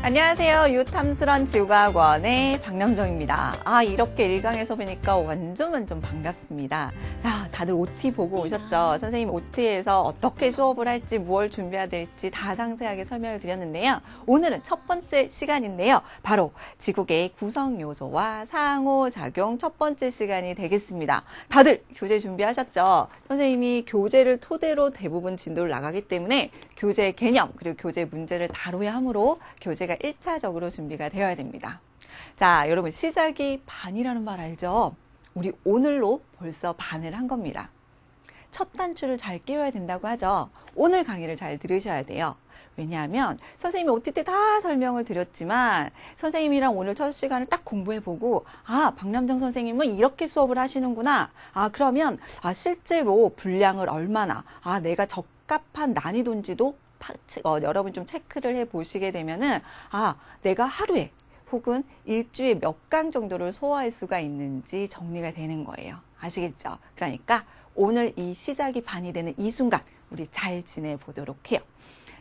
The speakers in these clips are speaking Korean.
안녕하세요. 유탐스런 지구과학원의 박남정입니다. 이렇게 1강에서 뵈니까 완전 반갑습니다. 다들 OT 보고 오셨죠? 선생님 OT에서 어떻게 수업을 할지, 무엇을 준비해야 될지 다 상세하게 설명을 드렸는데요. 오늘은 첫 번째 시간인데요. 바로 지구계의 구성 요소와 상호작용 첫 번째 시간이 되겠습니다. 다들 교재 준비하셨죠? 선생님이 교재를 토대로 대부분 진도를 나가기 때문에 교재 개념 그리고 교재 문제를 다뤄야 하므로 교재가 1차적으로 준비가 되어야 됩니다. 자, 여러분 시작이 반이라는 말 알죠? 우리 오늘로 벌써 반을 한 겁니다. 첫 단추를 잘 끼워야 된다고 하죠. 오늘 강의를 잘 들으셔야 돼요. 왜냐하면 선생님이 OT 때 다 설명을 드렸지만 선생님이랑 오늘 첫 시간을 딱 공부해보고 박남정 선생님은 이렇게 수업을 하시는구나. 그러면 실제로 분량을 얼마나 내가 적합한 난이도인지도 여러분 좀 체크를 해 보시게 되면은 내가 하루에 혹은 일주일에 몇 강 정도를 소화할 수가 있는지 정리가 되는 거예요. 아시겠죠? 그러니까 오늘 이 시작이 반이 되는 이 순간 우리 잘 지내보도록 해요.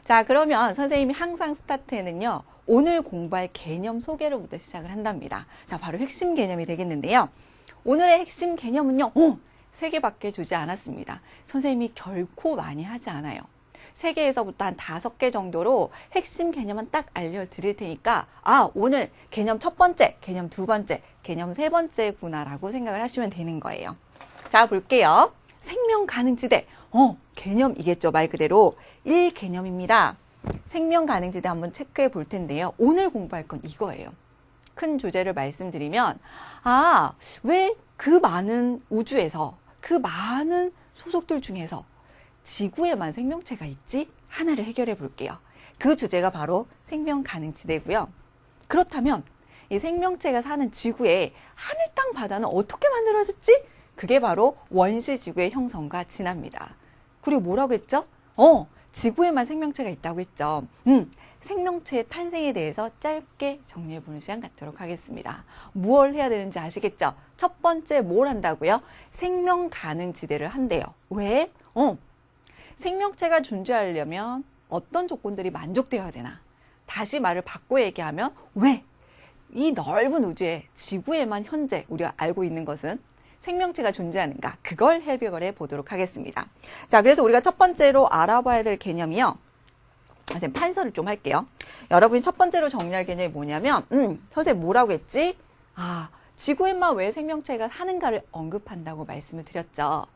자, 그러면 선생님이 항상 스타트에는요, 오늘 공부할 개념 소개로부터 시작을 한답니다. 자, 바로 핵심 개념이 되겠는데요. 오늘의 핵심 개념은요, 3개밖에 주지 않았습니다. 선생님이 결코 많이 하지 않아요. 3개에서부터 한 5개 정도로 핵심 개념은 딱 알려드릴 테니까 오늘 개념 첫 번째, 개념 두 번째, 개념 세 번째구나라고 생각을 하시면 되는 거예요. 자, 볼게요. 생명 가능지대. 개념이겠죠. 말 그대로 1개념입니다. 생명 가능지대 한번 체크해 볼 텐데요. 오늘 공부할 건 이거예요. 큰 주제를 말씀드리면 왜 그 많은 우주에서 그 많은 소속들 중에서 지구에만 생명체가 있지? 하나를 해결해 볼게요. 그 주제가 바로 생명 가능지대고요. 그렇다면 이 생명체가 사는 지구의 하늘, 땅, 바다는 어떻게 만들어졌지? 그게 바로 원시지구의 형성과 진화입니다. 그리고 뭐라고 했죠? 지구에만 생명체가 있다고 했죠. 생명체의 탄생에 대해서 짧게 정리해보는 시간 갖도록 하겠습니다. 무엇을 해야 되는지 아시겠죠? 첫 번째 뭘 한다고요? 생명 가능지대를 한대요. 왜? 생명체가 존재하려면 어떤 조건들이 만족되어야 되나? 다시 말을 바꿔 얘기하면 왜 이 넓은 우주에 지구에만 현재 우리가 알고 있는 것은 생명체가 존재하는가? 그걸 해결을 해보도록 하겠습니다. 자, 그래서 우리가 첫 번째로 알아봐야 될 개념이요. 선생님 판서를 좀 할게요. 여러분이 첫 번째로 정리할 개념이 뭐냐면 선생님 뭐라고 했지? 지구에만 왜 생명체가 사는가를 언급한다고 말씀을 드렸죠.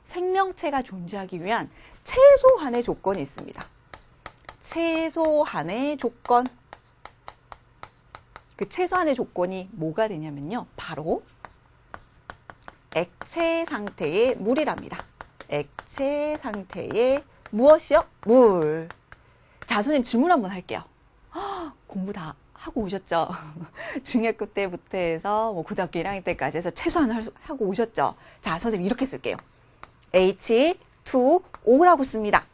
생명체가 존재하기 위한 최소한의 조건이 있습니다. 최소한의 조건. 그 최소한의 조건이 뭐가 되냐면요. 바로 액체 상태의 물이랍니다. 액체 상태의 무엇이요? 물. 자, 선생님 질문 한번 할게요. 공부 다 하고 오셨죠? 중학교 때부터 해서 고등학교 1학년 때까지 해서 최소한 하고 오셨죠? 자, 선생님 이렇게 쓸게요. H2O라고 씁니다.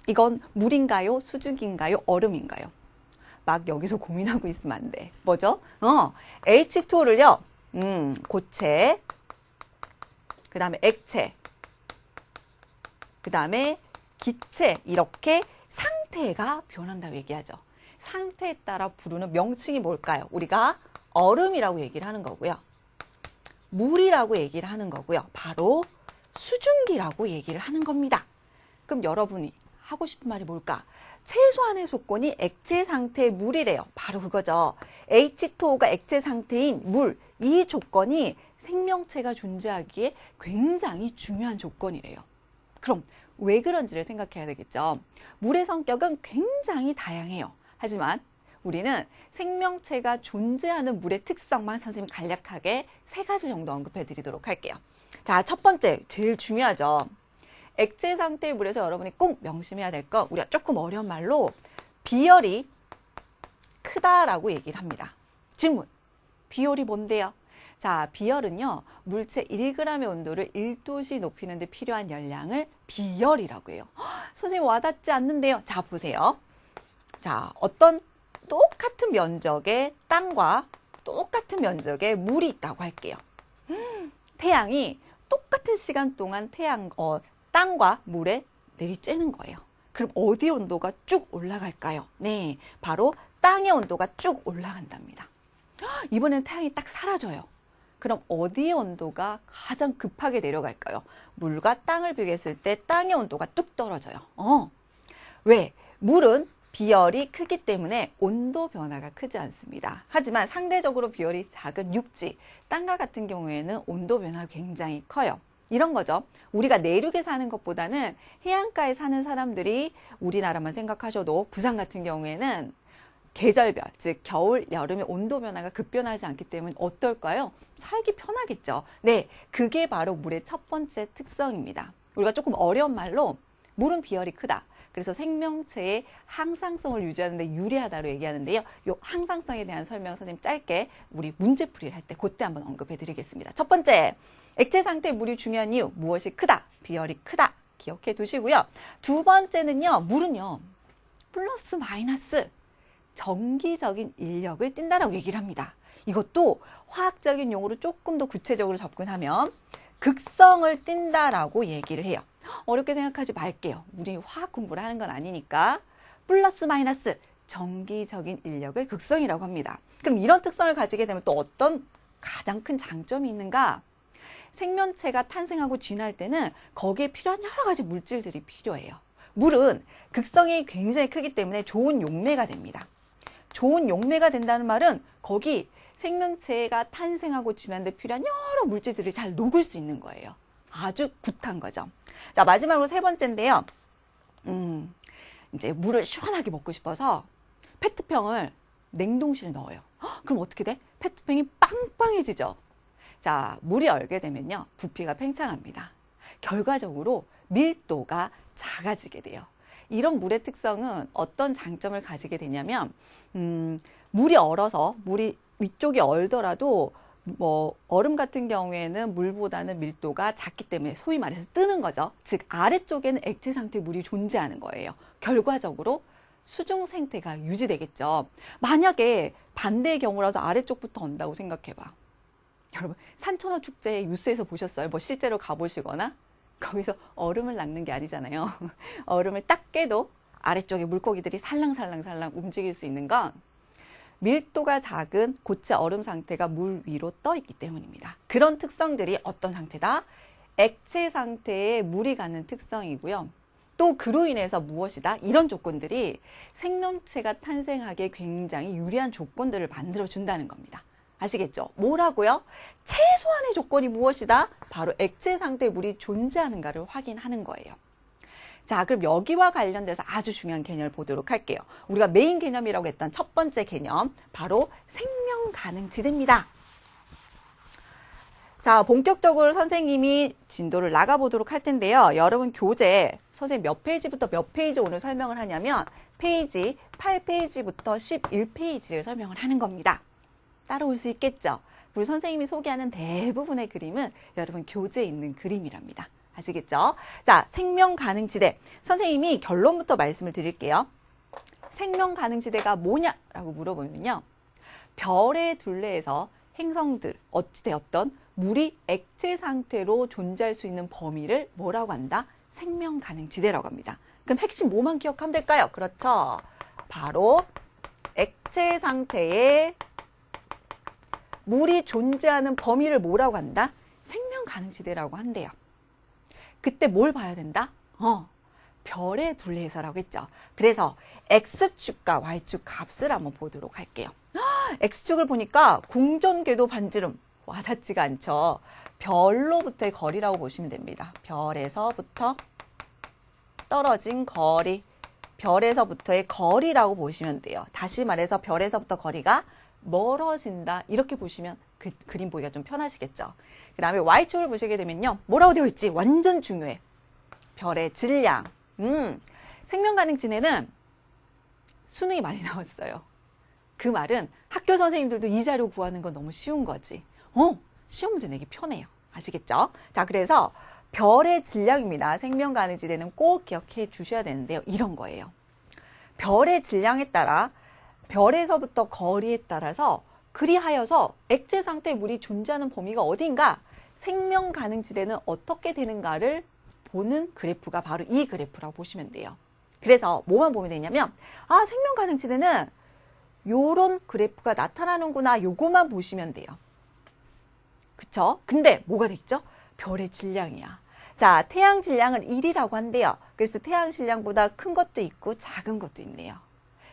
이건 물인가요? 수증기인가요? 얼음인가요? 막 여기서 고민하고 있으면 안 돼. 뭐죠? H2O를요. 고체, 그 다음에 액체, 그 다음에 기체 이렇게 상태가 변한다고 얘기하죠. 상태에 따라 부르는 명칭이 뭘까요? 우리가 얼음이라고 얘기를 하는 거고요. 물이라고 얘기를 하는 거고요. 바로 수증기라고 얘기를 하는 겁니다. 그럼 여러분이 하고 싶은 말이 뭘까? 최소한의 조건이 액체 상태의 물이래요. 바로 그거죠. H2O가 액체 상태인 물, 이 조건이 생명체가 존재하기에 굉장히 중요한 조건이래요. 그럼 왜 그런지를 생각해야 되겠죠. 물의 성격은 굉장히 다양해요. 하지만 우리는 생명체가 존재하는 물의 특성만 선생님이 간략하게 3가지 정도 언급해 드리도록 할게요. 자, 첫 번째, 제일 중요하죠. 액체 상태의 물에서 여러분이 꼭 명심해야 될 거, 우리가 조금 어려운 말로 비열이 크다라고 얘기를 합니다. 질문, 비열이 뭔데요? 자, 비열은요, 물체 1g의 온도를 1도씩 높이는 데 필요한 열량을 비열이라고 해요. 선생님 와닿지 않는데요. 자, 보세요. 자, 어떤 똑같은 면적의 땅과 똑같은 면적의 물이 있다고 할게요. 태양이 똑같은 시간 동안 땅과 물에 내리쬐는 거예요. 그럼 어디의 온도가 쭉 올라갈까요? 네, 바로 땅의 온도가 쭉 올라간답니다. 이번엔 태양이 딱 사라져요. 그럼 어디의 온도가 가장 급하게 내려갈까요? 물과 땅을 비교했을 때 땅의 온도가 뚝 떨어져요. 왜? 물은 비열이 크기 때문에 온도 변화가 크지 않습니다. 하지만 상대적으로 비열이 작은 육지, 땅과 같은 경우에는 온도 변화가 굉장히 커요. 이런 거죠. 우리가 내륙에 사는 것보다는 해안가에 사는 사람들이 우리나라만 생각하셔도 부산 같은 경우에는 계절별, 즉 겨울, 여름의 온도 변화가 급변하지 않기 때문에 어떨까요? 살기 편하겠죠. 네, 그게 바로 물의 첫 번째 특성입니다. 우리가 조금 어려운 말로 물은 비열이 크다. 그래서 생명체의 항상성을 유지하는 데 유리하다고 얘기하는데요. 이 항상성에 대한 설명 선생님 짧게 우리 문제풀이를 할 때 그때 한번 언급해 드리겠습니다. 첫 번째, 액체 상태의 물이 중요한 이유, 무엇이 크다? 비열이 크다. 기억해 두시고요. 두 번째는요, 물은요, 플러스 마이너스 정기적인 인력을 띈다라고 얘기를 합니다. 이것도 화학적인 용어로 조금 더 구체적으로 접근하면 극성을 띈다라고 얘기를 해요. 어렵게 생각하지 말게요. 우리 화학 공부를 하는 건 아니니까. 플러스 마이너스 정기적인 인력을 극성이라고 합니다. 그럼 이런 특성을 가지게 되면 또 어떤 가장 큰 장점이 있는가? 생명체가 탄생하고 진화할 때는 거기에 필요한 여러 가지 물질들이 필요해요. 물은 극성이 굉장히 크기 때문에 좋은 용매가 됩니다. 좋은 용매가 된다는 말은 거기 생명체가 탄생하고 진화하는 데 필요한 여러 물질들이 잘 녹을 수 있는 거예요. 아주 굿한 거죠. 자, 마지막으로 세 번째인데요. 이제 물을 시원하게 먹고 싶어서 페트병을 냉동실에 넣어요. 그럼 어떻게 돼? 페트병이 빵빵해지죠. 자, 물이 얼게 되면요, 부피가 팽창합니다. 결과적으로 밀도가 작아지게 돼요. 이런 물의 특성은 어떤 장점을 가지게 되냐면, 물이 얼어서 물이 위쪽이 얼더라도 뭐 얼음 같은 경우에는 물보다는 밀도가 작기 때문에 소위 말해서 뜨는 거죠. 즉 아래쪽에는 액체 상태의 물이 존재하는 거예요. 결과적으로 수중 생태가 유지되겠죠. 만약에 반대의 경우라서 아래쪽부터 온다고 생각해봐. 여러분, 산천어 축제 뉴스에서 보셨어요? 뭐 실제로 가보시거나? 거기서 얼음을 낚는 게 아니잖아요. 얼음을 딱 깨도 아래쪽에 물고기들이 살랑살랑살랑 움직일 수 있는 건 밀도가 작은 고체 얼음 상태가 물 위로 떠 있기 때문입니다. 그런 특성들이 어떤 상태다? 액체 상태에 물이 가는 특성이고요. 또 그로 인해서 무엇이다? 이런 조건들이 생명체가 탄생하기에 굉장히 유리한 조건들을 만들어준다는 겁니다. 아시겠죠? 뭐라고요? 최소한의 조건이 무엇이다? 바로 액체 상태의 물이 존재하는가를 확인하는 거예요. 자, 그럼 여기와 관련돼서 아주 중요한 개념을 보도록 할게요. 우리가 메인 개념이라고 했던 첫 번째 개념, 바로 생명 가능지대입니다. 자, 본격적으로 선생님이 진도를 나가보도록 할 텐데요. 여러분 교재, 선생님 몇 페이지부터 몇 페이지 오늘 설명을 하냐면 페이지 8페이지부터 11페이지를 설명을 하는 겁니다. 따라올 수 있겠죠? 우리 선생님이 소개하는 대부분의 그림은 여러분 교재에 있는 그림이랍니다. 아시겠죠? 자, 생명 가능지대. 선생님이 결론부터 말씀을 드릴게요. 생명 가능지대가 뭐냐라고 물어보면요. 별의 둘레에서 행성들, 어찌되었던 물이 액체 상태로 존재할 수 있는 범위를 뭐라고 한다? 생명 가능지대라고 합니다. 그럼 핵심 뭐만 기억하면 될까요? 그렇죠. 바로 액체 상태에 물이 존재하는 범위를 뭐라고 한다? 생명 가능지대라고 한대요. 그때 뭘 봐야 된다? 별의 둘레에서라고 했죠. 그래서 X축과 Y축 값을 한번 보도록 할게요. X축을 보니까 공전궤도 반지름 와닿지가 않죠. 별로부터의 거리라고 보시면 됩니다. 별에서부터 떨어진 거리, 별에서부터의 거리라고 보시면 돼요. 다시 말해서 별에서부터 거리가 멀어진다. 이렇게 보시면 그 그림 보기가 좀 편하시겠죠. 그 다음에 Y축을 보시게 되면요. 뭐라고 되어 있지? 완전 중요해. 별의 질량. 생명 가능지대는 수능이 많이 나왔어요. 그 말은 학교 선생님들도 이 자료 구하는 건 너무 쉬운 거지. 시험 문제 내기 편해요. 아시겠죠? 자, 그래서 별의 질량입니다. 생명 가능지대는 꼭 기억해 주셔야 되는데요. 이런 거예요. 별의 질량에 따라 별에서부터 거리에 따라서 그리하여서 액체 상태의 물이 존재하는 범위가 어딘가, 생명 가능지대는 어떻게 되는가를 보는 그래프가 바로 이 그래프라고 보시면 돼요. 그래서 뭐만 보면 되냐면 아, 생명 가능지대는 요런 그래프가 나타나는구나. 요거만 보시면 돼요. 그쵸? 근데 뭐가 됐죠? 별의 질량이야. 자, 태양 질량을 1이라고 한대요. 그래서 태양 질량보다 큰 것도 있고 작은 것도 있네요.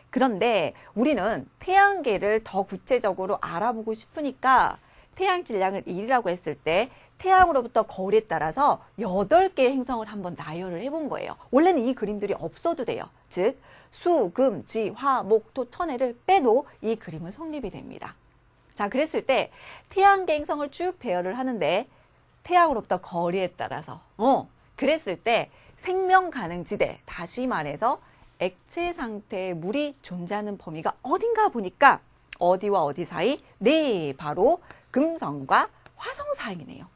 그런데 우리는 태양계를 더 구체적으로 알아보고 싶으니까 태양 질량을 1이라고 했을 때 태양으로부터 거리에 따라서 8개의 행성을 한번 나열을 해본 거예요. 원래는 이 그림들이 없어도 돼요. 즉 수, 금, 지, 화, 목, 토, 천해를 빼도 이 그림은 성립이 됩니다. 자, 그랬을 때 태양계 행성을 쭉 배열을 하는데 태양으로부터 거리에 따라서 그랬을 때 생명 가능 지대, 다시 말해서 액체 상태의 물이 존재하는 범위가 어딘가 보니까 어디와 어디 사이? 네, 바로 금성과 화성 사이네요.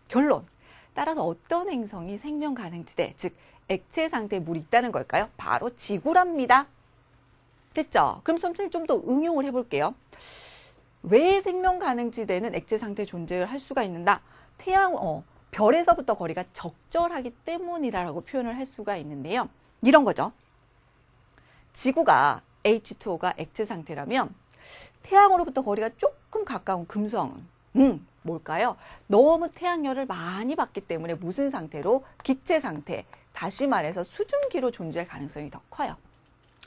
결론. 따라서 어떤 행성이 생명 가능 지대, 즉 액체 상태에 물이 있다는 걸까요? 바로 지구랍니다. 됐죠? 그럼 선생님 좀 더 응용을 해볼게요. 왜 생명 가능 지대는 액체 상태에 존재를 할 수가 있는가? 별에서부터 거리가 적절하기 때문이라고 표현을 할 수가 있는데요. 이런 거죠. 지구가 H2O가 액체 상태라면 태양으로부터 거리가 조금 가까운 금성은 뭘까요? 너무 태양열을 많이 받기 때문에 무슨 상태로? 기체 상태, 다시 말해서 수증기로 존재할 가능성이 더 커요.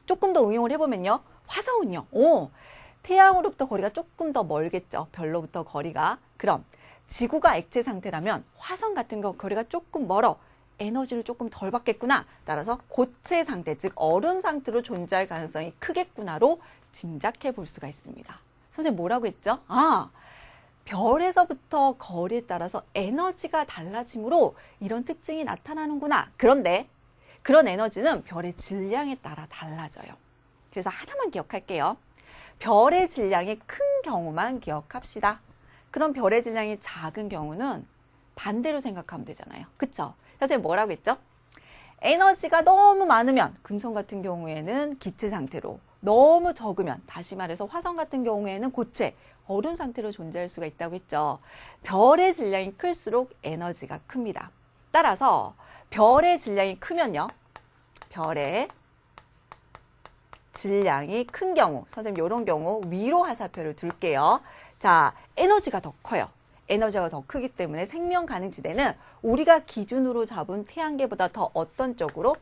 조금 더 응용을 해보면요. 화성은요. 태양으로부터 거리가 조금 더 멀겠죠. 별로부터 거리가. 그럼 지구가 액체 상태라면 화성 같은 거 거리가 조금 멀어. 에너지를 조금 덜 받겠구나. 따라서 고체 상태, 즉 얼음 상태로 존재할 가능성이 크겠구나로 짐작해 볼 수가 있습니다. 선생님 뭐라고 했죠? 별에서부터 거리에 따라서 에너지가 달라지므로 이런 특징이 나타나는구나. 그런데 그런 에너지는 별의 질량에 따라 달라져요. 그래서 하나만 기억할게요. 별의 질량이 큰 경우만 기억합시다. 그럼 별의 질량이 작은 경우는 반대로 생각하면 되잖아요. 그쵸? 선생님 뭐라고 했죠? 에너지가 너무 많으면 금성 같은 경우에는 기체 상태로, 너무 적으면 다시 말해서 화성 같은 경우에는 고체, 얼음 상태로 존재할 수가 있다고 했죠. 별의 질량이 클수록 에너지가 큽니다. 따라서 별의 질량이 크면요. 별의 질량이 큰 경우, 선생님 이런 경우 위로 화살표를 둘게요. 자, 에너지가 더 커요. 에너지가 더 크기 때문에 생명 가능 지대는 우리가 기준으로 잡은 태양계보다 더 어떤 쪽으로?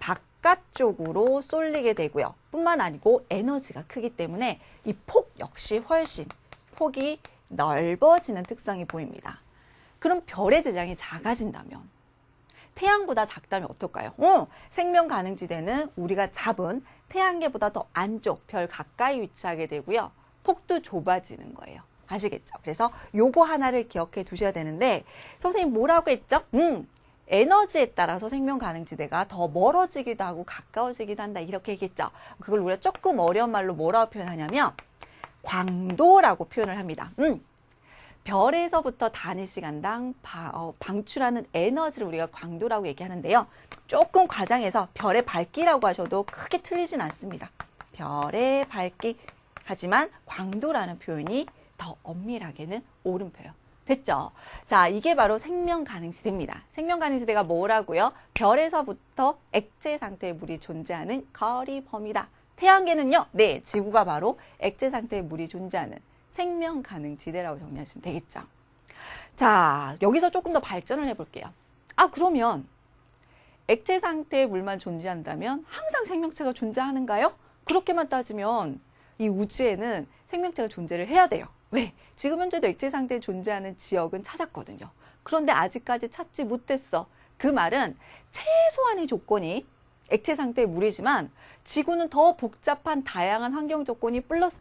바깥쪽으로 쏠리게 되고요. 뿐만 아니고 에너지가 크기 때문에 이 폭 역시 훨씬 폭이 넓어지는 특성이 보입니다. 그럼 별의 질량이 작아진다면 태양보다 작다면 어떨까요? 생명 가능 지대는 우리가 잡은 태양계보다 더 안쪽, 별 가까이 위치하게 되고요. 폭도 좁아지는 거예요. 아시겠죠? 그래서 요거 하나를 기억해 두셔야 되는데 선생님 뭐라고 했죠? 에너지에 따라서 생명 가능 지대가 더 멀어지기도 하고 가까워지기도 한다 이렇게 얘기했죠. 그걸 우리가 조금 어려운 말로 뭐라고 표현하냐면 광도라고 표현을 합니다. 별에서부터 단위 시간당 방출하는 에너지를 우리가 광도라고 얘기하는데요. 조금 과장해서 별의 밝기라고 하셔도 크게 틀리진 않습니다. 별의 밝기. 하지만 광도라는 표현이 더 엄밀하게는 옳은 표현. 됐죠? 자, 이게 바로 생명 가능 지대입니다. 생명 가능 지대가 뭐라고요? 별에서부터 액체 상태의 물이 존재하는 거리 범위다. 태양계는요? 네, 지구가 바로 액체 상태의 물이 존재하는 생명 가능 지대라고 정리하시면 되겠죠. 자, 여기서 조금 더 발전을 해볼게요. 그러면 액체 상태의 물만 존재한다면 항상 생명체가 존재하는가요? 그렇게만 따지면 이 우주에는 생명체가 존재를 해야 돼요. 왜? 지금 현재도 액체 상태에 존재하는 지역은 찾았거든요. 그런데 아직까지 찾지 못했어. 그 말은 최소한의 조건이 액체 상태의 물이지만 지구는 더 복잡한 다양한 환경 조건이 플러스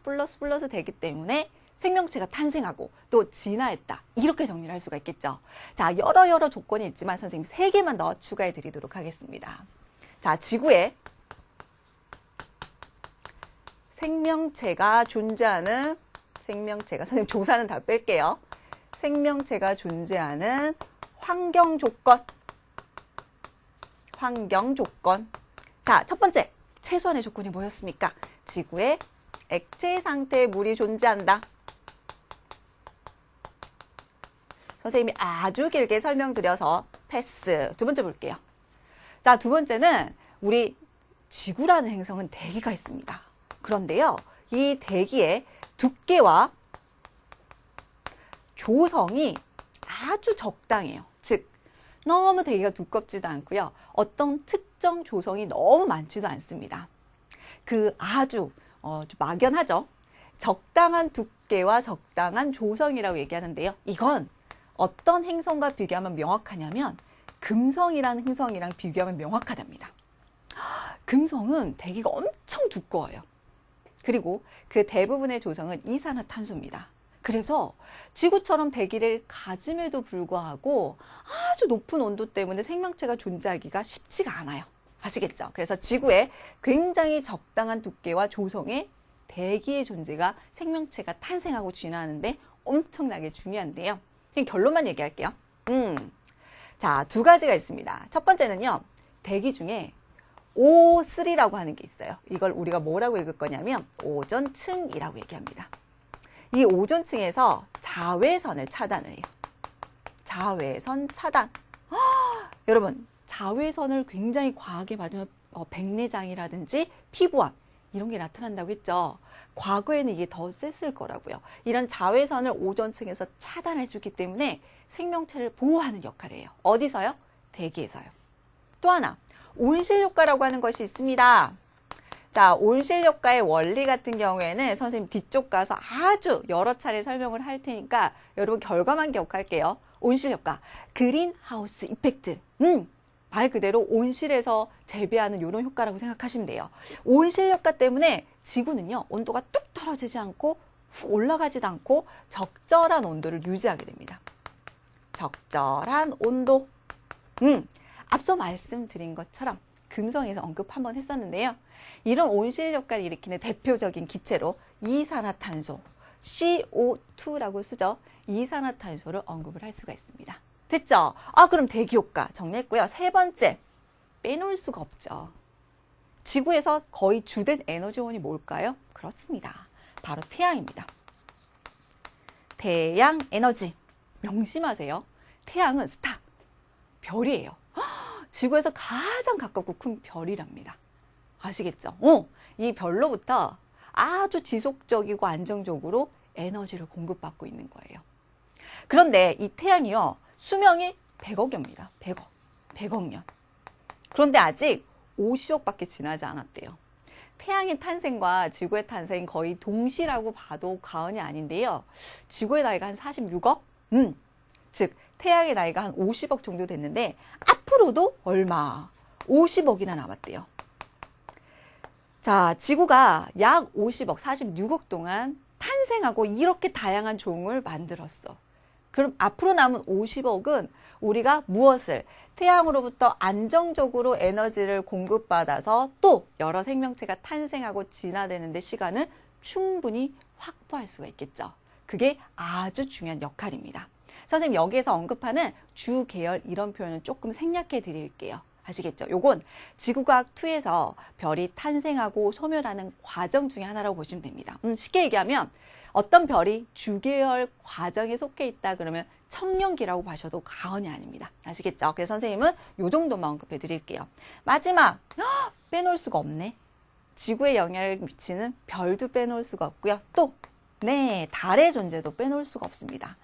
되기 때문에 생명체가 탄생하고 또 진화했다. 이렇게 정리를 할 수가 있겠죠. 자, 여러 조건이 있지만 선생님 3개만 더 추가해 드리도록 하겠습니다. 자, 지구에 생명체가 존재하는 선생님 조사는 다 뺄게요. 생명체가 존재하는 환경 조건. 자, 첫 번째 최소한의 조건이 뭐였습니까? 지구에 액체 상태의 물이 존재한다. 선생님이 아주 길게 설명드려서 패스. 두 번째 볼게요. 자, 두 번째는 우리 지구라는 행성은 대기가 있습니다. 그런데요, 이 대기의 두께와 조성이 아주 적당해요. 즉, 너무 대기가 두껍지도 않고요. 어떤 특정 조성이 너무 많지도 않습니다. 그 아주 좀 막연하죠. 적당한 두께와 적당한 조성이라고 얘기하는데요. 이건 어떤 행성과 비교하면 명확하냐면 금성이라는 행성이랑 비교하면 명확하답니다. 금성은 대기가 엄청 두꺼워요. 그리고 그 대부분의 조성은 이산화탄소입니다. 그래서 지구처럼 대기를 가짐에도 불구하고 아주 높은 온도 때문에 생명체가 존재하기가 쉽지가 않아요. 아시겠죠? 그래서 지구에 굉장히 적당한 두께와 조성의 대기의 존재가 생명체가 탄생하고 진화하는데 엄청나게 중요한데요. 그냥 결론만 얘기할게요. 자, 두 가지가 있습니다. 첫 번째는요, 대기 중에 O3라고 하는 게 있어요. 이걸 우리가 뭐라고 읽을 거냐면 오존층이라고 얘기합니다. 이 오존층에서 자외선을 차단을 해요. 자외선 차단. 여러분, 자외선을 굉장히 과하게 받으면 백내장이라든지 피부암 이런 게 나타난다고 했죠. 과거에는 이게 더 셌을 거라고요. 이런 자외선을 오존층에서 차단해 주기 때문에 생명체를 보호하는 역할을 해요. 어디서요? 대기에서요. 또 하나, 온실효과라고 하는 것이 있습니다. 자, 온실효과의 원리 같은 경우에는 선생님 뒤쪽 가서 아주 여러 차례 설명을 할 테니까 여러분 결과만 기억할게요. 온실효과, 그린하우스 이펙트. 말 그대로 온실에서 재배하는 이런 효과라고 생각하시면 돼요. 온실효과 때문에 지구는요, 온도가 뚝 떨어지지 않고 훅 올라가지도 않고 적절한 온도를 유지하게 됩니다. 적절한 온도. 앞서 말씀드린 것처럼 금성에서 언급 한번 했었는데요. 이런 온실효과를 일으키는 대표적인 기체로 이산화탄소, CO2라고 쓰죠. 이산화탄소를 언급을 할 수가 있습니다. 됐죠? 그럼 대기효과 정리했고요. 세 번째, 빼놓을 수가 없죠. 지구에서 거의 주된 에너지원이 뭘까요? 그렇습니다. 바로 태양입니다. 태양 에너지. 명심하세요. 태양은 스타, 별이에요. 지구에서 가장 가깝고 큰 별이랍니다. 아시겠죠? 이 별로부터 아주 지속적이고 안정적으로 에너지를 공급받고 있는 거예요. 그런데 이 태양이요, 수명이 100억여입니다. 100억 년. 그런데 아직 50억밖에 지나지 않았대요. 태양의 탄생과 지구의 탄생 거의 동시라고 봐도 과언이 아닌데요. 지구의 나이가 한 46억? 즉 태양의 나이가 한 50억 정도 됐는데 앞으로도 얼마? 50억이나 남았대요. 자, 지구가 약 50억, 46억 동안 탄생하고 이렇게 다양한 종을 만들었어. 그럼 앞으로 남은 50억은 우리가 무엇을 태양으로부터 안정적으로 에너지를 공급받아서 또 여러 생명체가 탄생하고 진화되는데 시간을 충분히 확보할 수가 있겠죠. 그게 아주 중요한 역할입니다. 선생님 여기에서 언급하는 주계열 이런 표현은 조금 생략해 드릴게요. 아시겠죠? 요건 지구과학2에서 별이 탄생하고 소멸하는 과정 중에 하나라고 보시면 됩니다. 쉽게 얘기하면 어떤 별이 주계열 과정에 속해 있다 그러면 청년기라고 봐셔도 과언이 아닙니다. 아시겠죠? 그래서 선생님은 요 정도만 언급해 드릴게요. 마지막, 빼놓을 수가 없네. 지구에 영향을 미치는 별도 빼놓을 수가 없고요. 또, 네, 달의 존재도 빼놓을 수가 없습니다.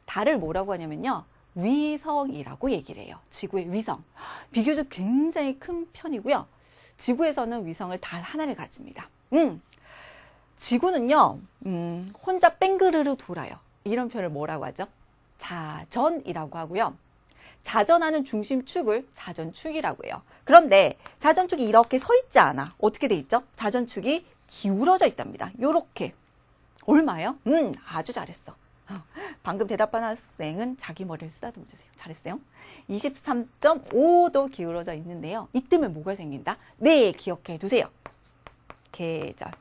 달을 뭐라고 하냐면요, 위성이라고 얘기를 해요. 지구의 위성. 비교적 굉장히 큰 편이고요. 지구에서는 위성을 달 하나를 가집니다. 지구는요, 혼자 뺑그르르 돌아요. 이런 표현을 뭐라고 하죠? 자전이라고 하고요. 자전하는 중심축을 자전축이라고 해요. 그런데 자전축이 이렇게 서 있지 않아. 어떻게 돼 있죠? 자전축이 기울어져 있답니다. 요렇게. 얼마예요? 아주 잘했어. 방금 대답한 학생은 자기 머리를 쓰다듬어 주세요. 잘했어요. 23.5도 기울어져 있는데요. 이때문에 뭐가 생긴다? 네, 기억해 두세요. 계절.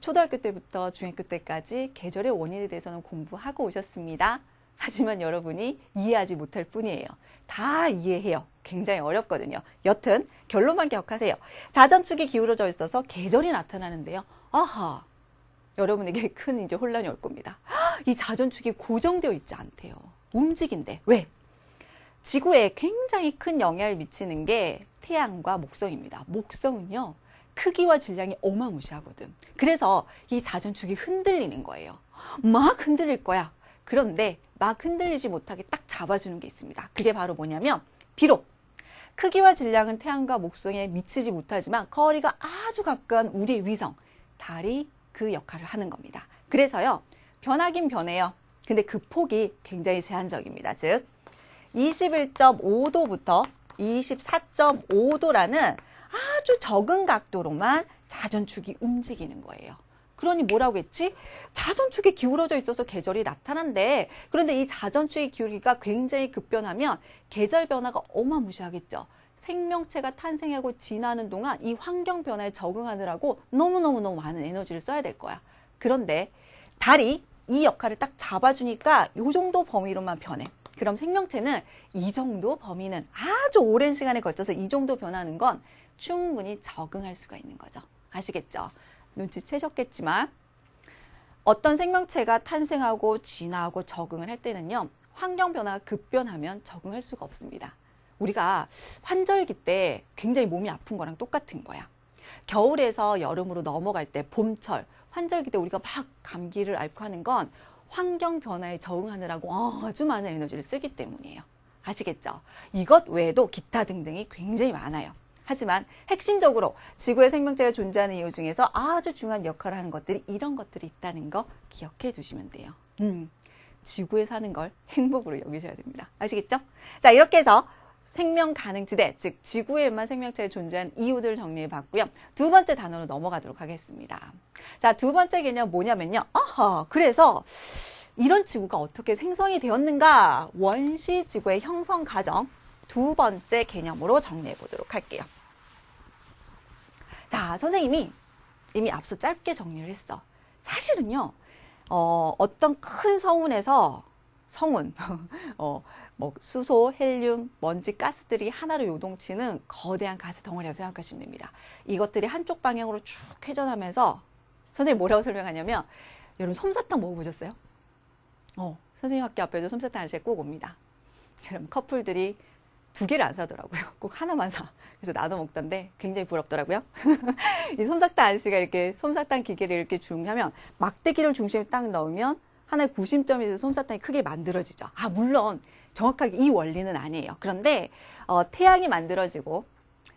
초등학교 때부터 중학교 때까지 계절의 원인에 대해서는 공부하고 오셨습니다. 하지만 여러분이 이해하지 못할 뿐이에요. 다 이해해요. 굉장히 어렵거든요. 여튼 결론만 기억하세요. 자전축이 기울어져 있어서 계절이 나타나는데요. 아하, 여러분에게 큰 이제 혼란이 올 겁니다. 이 자전축이 고정되어 있지 않대요. 움직인대. 왜? 지구에 굉장히 큰 영향을 미치는 게 태양과 목성입니다. 목성은요, 크기와 질량이 어마무시하거든. 그래서 이 자전축이 흔들리는 거예요. 막 흔들릴 거야. 그런데 막 흔들리지 못하게 딱 잡아주는 게 있습니다. 그게 바로 뭐냐면, 비록 크기와 질량은 태양과 목성에 미치지 못하지만 거리가 아주 가까운 우리의 위성, 달이 그 역할을 하는 겁니다. 그래서요, 변하긴 변해요. 근데 그 폭이 굉장히 제한적입니다. 즉, 21.5도부터 24.5도라는 아주 적은 각도로만 자전축이 움직이는 거예요. 그러니 뭐라고 했지? 자전축이 기울어져 있어서 계절이 나타난대. 그런데 이 자전축의 기울기가 굉장히 급변하면 계절 변화가 어마무시하겠죠. 생명체가 탄생하고 진화하는 동안 이 환경 변화에 적응하느라고 너무너무 많은 에너지를 써야 될 거야. 그런데 달이 이 역할을 딱 잡아주니까 이 정도 범위로만 변해. 그럼 생명체는 이 정도 범위는 아주 오랜 시간에 걸쳐서 이 정도 변하는 건 충분히 적응할 수가 있는 거죠. 아시겠죠? 눈치채셨겠지만 어떤 생명체가 탄생하고 진화하고 적응을 할 때는요, 환경 변화가 급변하면 적응할 수가 없습니다. 우리가 환절기 때 굉장히 몸이 아픈 거랑 똑같은 거야. 겨울에서 여름으로 넘어갈 때 봄철, 환절기 때 우리가 막 감기를 앓고 하는 건 환경 변화에 적응하느라고 아주 많은 에너지를 쓰기 때문이에요. 아시겠죠? 이것 외에도 기타 등등이 굉장히 많아요. 하지만 핵심적으로 지구의 생명체가 존재하는 이유 중에서 아주 중요한 역할을 하는 것들이 이런 것들이 있다는 거 기억해 두시면 돼요. 지구에 사는 걸 행복으로 여기셔야 됩니다. 아시겠죠? 자, 이렇게 해서 생명 가능 지대, 즉 지구에만 생명체가 존재한 이유들을 정리해 봤고요. 두 번째 단어로 넘어가도록 하겠습니다. 자, 두 번째 개념 뭐냐면요. 그래서 이런 지구가 어떻게 생성이 되었는가? 원시 지구의 형성 과정 두 번째 개념으로 정리해 보도록 할게요. 자, 선생님이 이미 앞서 짧게 정리를 했어. 사실은요, 어떤 큰 성운에서 성운, 뭐 수소, 헬륨, 먼지, 가스들이 하나로 요동치는 거대한 가스 덩어리라고 생각하시면 됩니다. 이것들이 한쪽 방향으로 쭉 회전하면서 선생님이 뭐라고 설명하냐면, 여러분 솜사탕 먹어보셨어요? 선생님 학교 앞에도 솜사탕 아저씨가 꼭 옵니다. 그럼 커플들이 2개를 안 사더라고요. 꼭 하나만 사. 그래서 나눠 먹던데 굉장히 부럽더라고요. 이 솜사탕 아저씨가 이렇게 솜사탕 기계를 이렇게 하면 막대기를 중심에 딱 넣으면 하나의 구심점이 있어서 솜사탕이 크게 만들어지죠. 물론 정확하게 이 원리는 아니에요. 그런데 태양이 만들어지고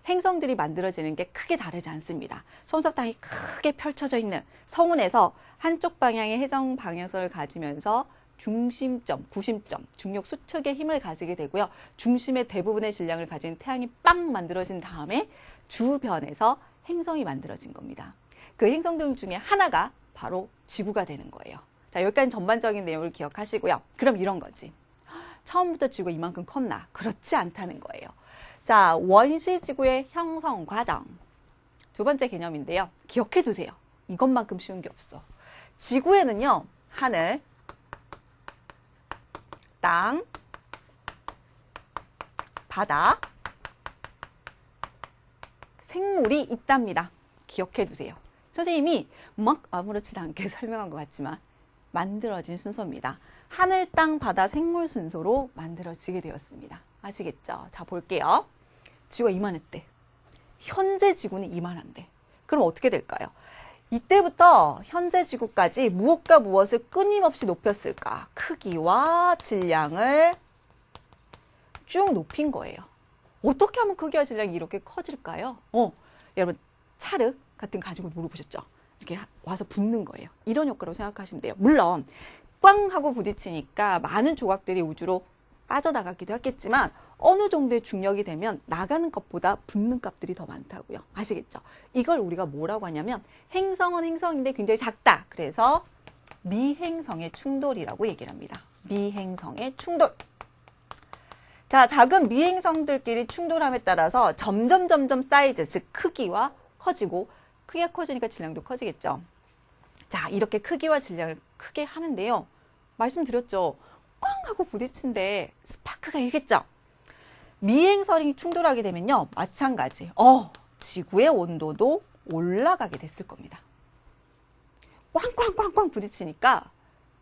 행성들이 만들어지는 게 크게 다르지 않습니다. 솜사탕이 크게 펼쳐져 있는 성운에서 한쪽 방향의 회전 방향성을 가지면서 중심점, 구심점, 중력 수축의 힘을 가지게 되고요. 중심의 대부분의 질량을 가진 태양이 빵 만들어진 다음에 주변에서 행성이 만들어진 겁니다. 그 행성들 중에 하나가 바로 지구가 되는 거예요. 자, 여기까지 전반적인 내용을 기억하시고요. 그럼 이런 거지. 처음부터 지구가 이만큼 컸나? 그렇지 않다는 거예요. 자, 원시 지구의 형성 과정. 두 번째 개념인데요. 기억해 두세요. 이것만큼 쉬운 게 없어. 지구에는요, 하늘, 땅, 바다, 생물이 있답니다. 기억해 두세요. 선생님이 막 아무렇지도 않게 설명한 것 같지만 만들어진 순서입니다. 하늘, 땅, 바다, 생물 순서로 만들어지게 되었습니다. 아시겠죠? 자, 볼게요. 지구가 이만했대. 현재 지구는 이만한데. 그럼 어떻게 될까요? 이때부터 현재 지구까지 무엇과 무엇을 끊임없이 높였을까? 크기와 질량을 쭉 높인 거예요. 어떻게 하면 크기와 질량이 이렇게 커질까요? 여러분 찰흙 같은 거 가지고 물어보셨죠? 이렇게 와서 붙는 거예요. 이런 효과로 생각하시면 돼요. 물론 꽝 하고 부딪히니까 많은 조각들이 우주로 빠져나가기도 했겠지만 어느 정도의 중력이 되면 나가는 것보다 붙는 값들이 더 많다고요. 아시겠죠? 이걸 우리가 뭐라고 하냐면 행성은 행성인데 굉장히 작다. 그래서 미행성의 충돌이라고 얘기를 합니다. 미행성의 충돌. 자, 작은 미행성들끼리 충돌함에 따라서 점점 사이즈, 즉 크기와 커지고 크기가 커지니까 질량도 커지겠죠. 자, 이렇게 크기와 질량을 크게 하는데요. 말씀드렸죠. 꽝 하고 부딪힌데 스파크가 일겠죠. 미행성이 충돌하게 되면요. 마찬가지. 지구의 온도도 올라가게 됐을 겁니다. 꽝꽝꽝꽝 부딪히니까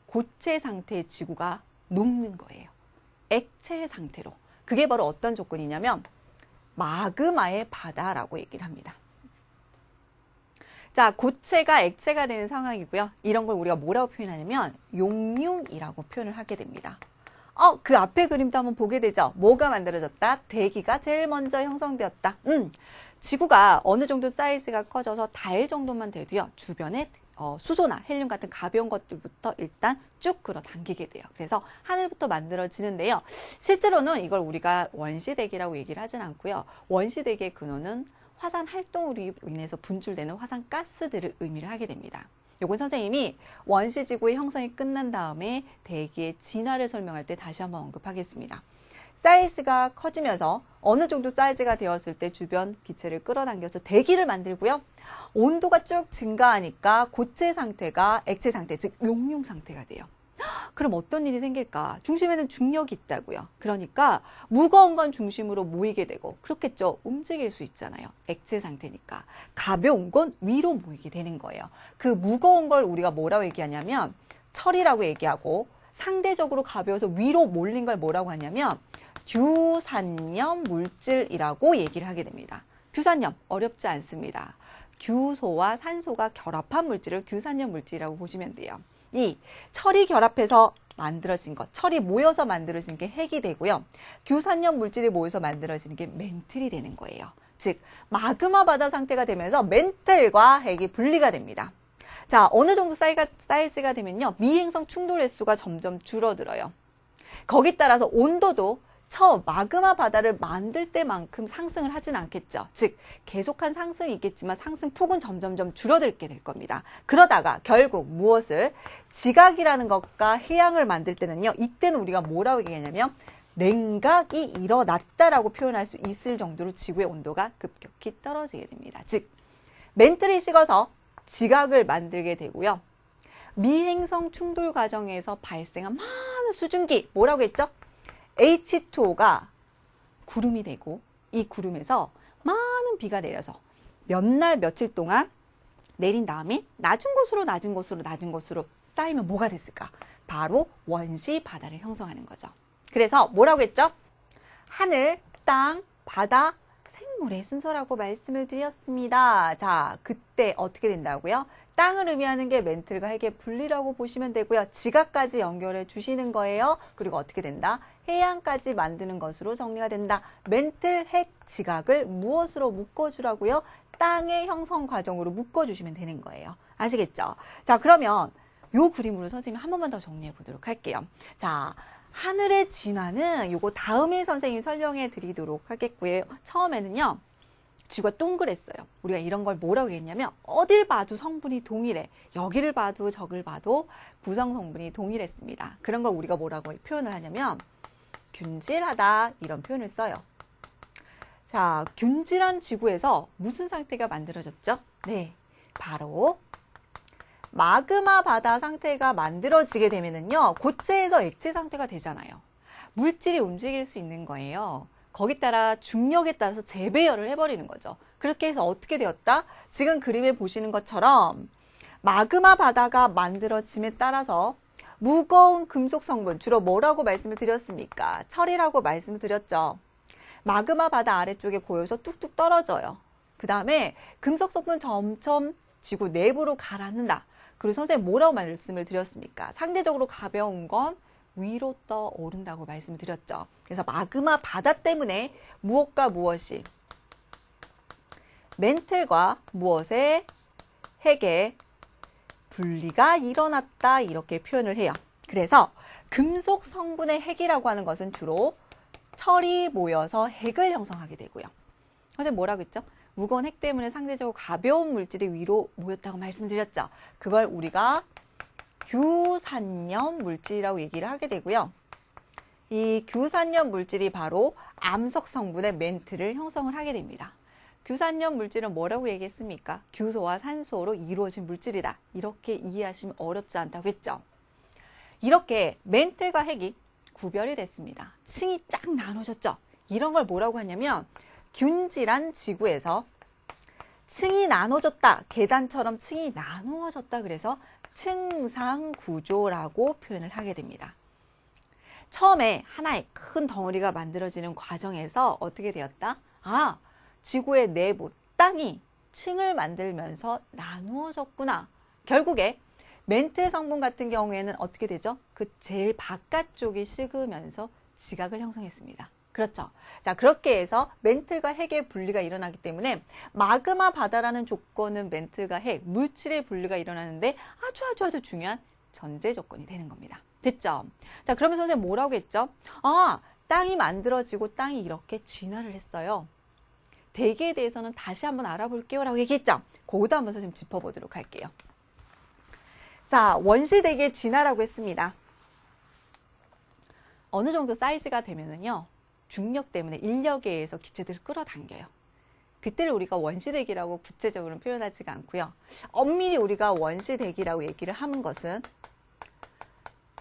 고체 상태의 지구가 녹는 거예요. 액체 상태로. 그게 바로 어떤 조건이냐면 마그마의 바다라고 얘기를 합니다. 자, 고체가 액체가 되는 상황이고요. 이런 걸 우리가 뭐라고 표현하냐면 용융이라고 표현을 하게 됩니다. 그 앞에 그림도 한번 보게 되죠. 뭐가 만들어졌다? 대기가 제일 먼저 형성되었다. 지구가 어느 정도 사이즈가 커져서 달 정도만 돼도요. 주변에 수소나 헬륨 같은 가벼운 것들부터 일단 쭉 끌어당기게 돼요. 그래서 하늘부터 만들어지는데요. 실제로는 이걸 우리가 원시대기라고 얘기를 하진 않고요. 원시대기의 근원은 화산 활동으로 인해서 분출되는 화산 가스들을 의미를 하게 됩니다. 요건 선생님이 원시지구의 형성이 끝난 다음에 대기의 진화를 설명할 때 다시 한번 언급하겠습니다. 사이즈가 커지면서 어느 정도 사이즈가 되었을 때 주변 기체를 끌어당겨서 대기를 만들고요. 온도가 쭉 증가하니까 고체 상태가 액체 상태, 즉 용융 상태가 돼요. 그럼 어떤 일이 생길까? 중심에는 중력이 있다고요. 그러니까 무거운 건 중심으로 모이게 되고 그렇겠죠. 움직일 수 있잖아요. 액체 상태니까. 가벼운 건 위로 모이게 되는 거예요. 그 무거운 걸 우리가 뭐라고 얘기하냐면 철이라고 얘기하고 상대적으로 가벼워서 위로 몰린 걸 뭐라고 하냐면 규산염 물질이라고 얘기를 하게 됩니다. 규산염 어렵지 않습니다. 규소와 산소가 결합한 물질을 규산염 물질이라고 보시면 돼요. 이 철이 결합해서 만들어진 것, 철이 모여서 만들어진 게 핵이 되고요. 규산염 물질이 모여서 만들어지는 게 멘틀이 되는 거예요. 즉 마그마 바다 상태가 되면서 멘틀과 핵이 분리가 됩니다. 자, 어느 정도 사이즈가 되면요. 미행성 충돌 횟수가 점점 줄어들어요. 거기에 따라서 온도도 마그마 바다를 만들 때만큼 상승을 하진 않겠죠. 즉 계속한 상승이 있겠지만 상승폭은 점점점 줄어들게 될 겁니다. 그러다가 결국 무엇을 지각이라는 것과 해양을 만들 때는요. 이때는 우리가 뭐라고 얘기하냐면 냉각이 일어났다라고 표현할 수 있을 정도로 지구의 온도가 급격히 떨어지게 됩니다. 즉 멘틀이 식어서 지각을 만들게 되고요. 미행성 충돌 과정에서 발생한 많은 수증기, 뭐라고 했죠? H2O가 구름이 되고 이 구름에서 많은 비가 내려서 몇 날 며칠 동안 내린 다음에 낮은 곳으로 쌓이면 뭐가 됐을까? 바로 원시 바다를 형성하는 거죠. 그래서 뭐라고 했죠? 하늘, 땅, 바다, 생물의 순서라고 말씀을 드렸습니다. 자, 그때 어떻게 된다고요? 땅을 의미하는 게 멘틀과 핵의 분리라고 보시면 되고요. 지각까지 연결해 주시는 거예요. 그리고 어떻게 된다? 해양까지 만드는 것으로 정리가 된다. 멘틀, 핵, 지각을 무엇으로 묶어주라고요? 땅의 형성 과정으로 묶어주시면 되는 거예요. 아시겠죠? 자, 그러면 요 그림으로 선생님이 한 번만 더 정리해 보도록 할게요. 자, 하늘의 진화는 요거 다음에 선생님이 설명해 드리도록 하겠고요. 처음에는요. 지구가 동그랬어요. 우리가 이런 걸 뭐라고 했냐면 어딜 봐도 성분이 동일해. 여기를 봐도 저길 봐도 구성 성분이 동일했습니다. 그런 걸 우리가 뭐라고 표현을 하냐면 균질하다 이런 표현을 써요. 자, 균질한 지구에서 무슨 상태가 만들어졌죠? 네, 바로 마그마 바다 상태가 만들어지게 되면은요, 고체에서 액체 상태가 되잖아요. 물질이 움직일 수 있는 거예요. 거기 따라 중력에 따라서 재배열을 해버리는 거죠. 그렇게 해서 어떻게 되었다? 지금 그림에 보시는 것처럼 마그마 바다가 만들어짐에 따라서 무거운 금속 성분, 주로 뭐라고 말씀을 드렸습니까? 철이라고 말씀을 드렸죠. 마그마 바다 아래쪽에 고여서 뚝뚝 떨어져요. 그 다음에 금속 성분 점점 지구 내부로 가라앉는다. 그리고 선생님 뭐라고 말씀을 드렸습니까? 상대적으로 가벼운 건 위로 떠오른다고 말씀을 드렸죠. 그래서 마그마 바다 때문에 무엇과 무엇이 멘틀과 무엇의 핵의 분리가 일어났다 이렇게 표현을 해요. 그래서 금속 성분의 핵이라고 하는 것은 주로 철이 모여서 핵을 형성하게 되고요. 선생님 뭐라고 했죠? 무거운 핵 때문에 상대적으로 가벼운 물질이 위로 모였다고 말씀드렸죠. 그걸 우리가 규산염 물질이라고 얘기를 하게 되고요. 이 규산염 물질이 바로 암석 성분의 멘틀을 형성을 하게 됩니다. 규산염 물질은 뭐라고 얘기했습니까? 규소와 산소로 이루어진 물질이다. 이렇게 이해하시면 어렵지 않다고 했죠. 이렇게 멘틀과 핵이 구별이 됐습니다. 층이 쫙 나눠졌죠. 이런 걸 뭐라고 하냐면 균질한 지구에서 층이 나눠졌다. 계단처럼 층이 나누어졌다. 그래서 층상 구조라고 표현을 하게 됩니다. 처음에 하나의 큰 덩어리가 만들어지는 과정에서 어떻게 되었다? 아, 지구의 내부, 땅이 층을 만들면서 나누어졌구나. 결국에 멘틀 성분 같은 경우에는 어떻게 되죠? 그 제일 바깥쪽이 식으면서 지각을 형성했습니다. 그렇죠. 자, 그렇게 해서 멘틀과 핵의 분리가 일어나기 때문에 마그마 바다라는 조건은 멘틀과 핵, 물질의 분리가 일어나는데 아주 중요한 전제 조건이 되는 겁니다. 됐죠? 자, 그러면 선생님 뭐라고 했죠? 아, 땅이 만들어지고 땅이 이렇게 진화를 했어요. 대기에 대해서는 다시 한번 알아볼게요 라고 얘기했죠? 그거도 한번 선생님 짚어보도록 할게요. 자, 원시 대기의 진화라고 했습니다. 어느 정도 사이즈가 되면은요, 중력 때문에 인력에 의해서 기체들을 끌어당겨요. 그때를 우리가 원시대기라고 구체적으로 표현하지가 않고요. 엄밀히 우리가 원시대기라고 얘기를 하는 것은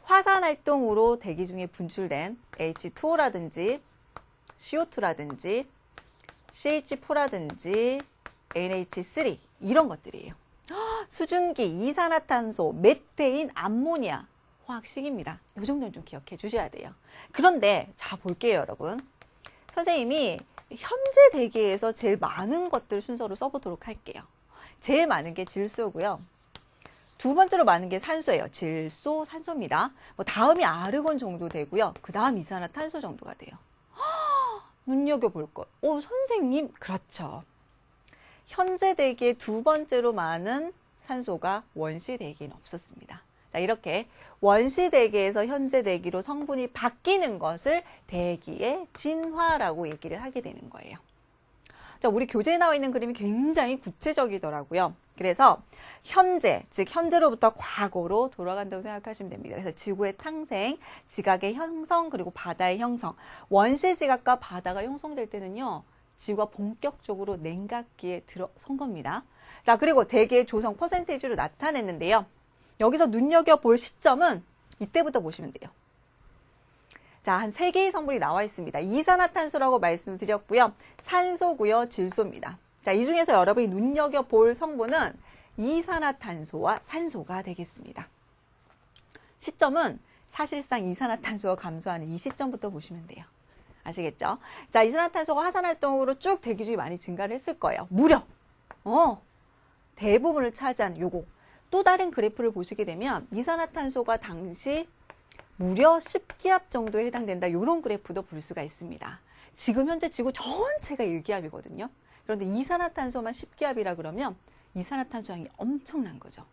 화산 활동으로 대기 중에 분출된 H2O라든지 CO2라든지 CH4라든지 NH3 이런 것들이에요. 수증기, 이산화탄소, 메테인, 암모니아 화학식입니다. 이 정도는 좀 기억해 주셔야 돼요. 그런데 자 볼게요, 여러분. 선생님이 현재 대기에서 제일 많은 것들 순서로 써보도록 할게요. 제일 많은 게 질소고요. 두 번째로 많은 게 산소예요. 질소, 산소입니다. 뭐 다음이 아르곤 정도 되고요. 그 다음 이산화탄소 정도가 돼요. 눈여겨볼 것. 선생님, 그렇죠. 현재 대기의 두 번째로 많은 산소가 원시 대기에는 없었습니다. 자, 이렇게 원시 대기에서 현재 대기로 성분이 바뀌는 것을 대기의 진화라고 얘기를 하게 되는 거예요. 자, 우리 교재에 나와 있는 그림이 굉장히 구체적이더라고요. 그래서 현재, 즉 현재로부터 과거로 돌아간다고 생각하시면 됩니다. 그래서 지구의 탄생, 지각의 형성, 그리고 바다의 형성. 원시 지각과 바다가 형성될 때는요, 지구가 본격적으로 냉각기에 들어선 겁니다. 자, 그리고 대기의 조성 퍼센테이지로 나타냈는데요. 여기서 눈여겨볼 시점은 이때부터 보시면 돼요. 자, 한 3개의 성분이 나와 있습니다. 이산화탄소라고 말씀드렸고요. 산소고요, 질소입니다. 자, 이 중에서 여러분이 눈여겨볼 성분은 이산화탄소와 산소가 되겠습니다. 시점은 사실상 이산화탄소가 감소하는 이 시점부터 보시면 돼요. 아시겠죠? 자, 이산화탄소가 화산활동으로 쭉 대기 중에 많이 증가를 했을 거예요. 무려 대부분을 차지한 요거. 또 다른 그래프를 보시게 되면 이산화탄소가 당시 무려 10기압 정도에 해당된다. 이런 그래프도 볼 수가 있습니다. 지금 현재 지구 전체가 1기압이거든요. 그런데 이산화탄소만 10기압이라 그러면 이산화탄소 양이 엄청난 거죠.